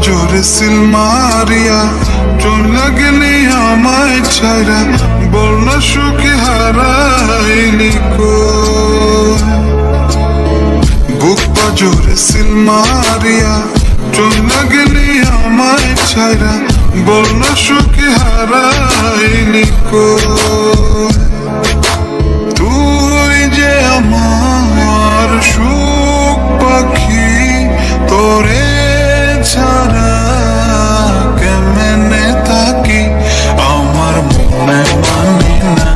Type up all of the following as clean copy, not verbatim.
জোরে সিল মারিয়া চলে গেলি আমায় ছাইরা, বল না সুখে হারাইলি কই। বুক জোরে সিল মারিয়া চলে গেলি আমায় ছাইরা, বল না সুখে হারাইলি কই। তুই যে আমার সুখ পাখি, তোরে ছাড়া কেমনে থাকি। আমার মনে মানে না,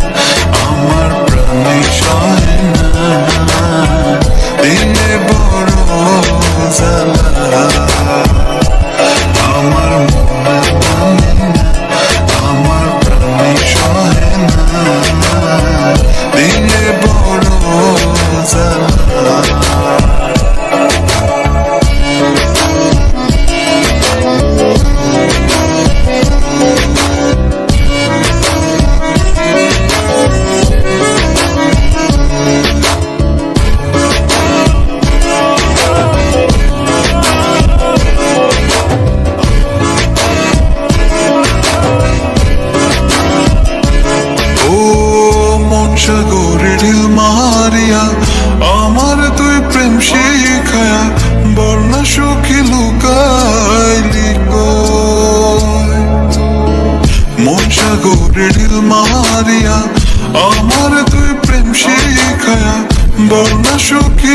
আমার প্রাণে সয় না, দিলে বড় জ্বালা। আমার মনে মানে না, আমার প্রাণে সয় না, দিলে বড় জ্বালা। সাগরে ঢিল মারিয়া আমার তুই প্রেম শিখায়া, বল না সুখী লুকাইলি কই। মন সাগরে ঢিল মারিয়া আমার তুই প্রেম শিখায়া, বল না সুখী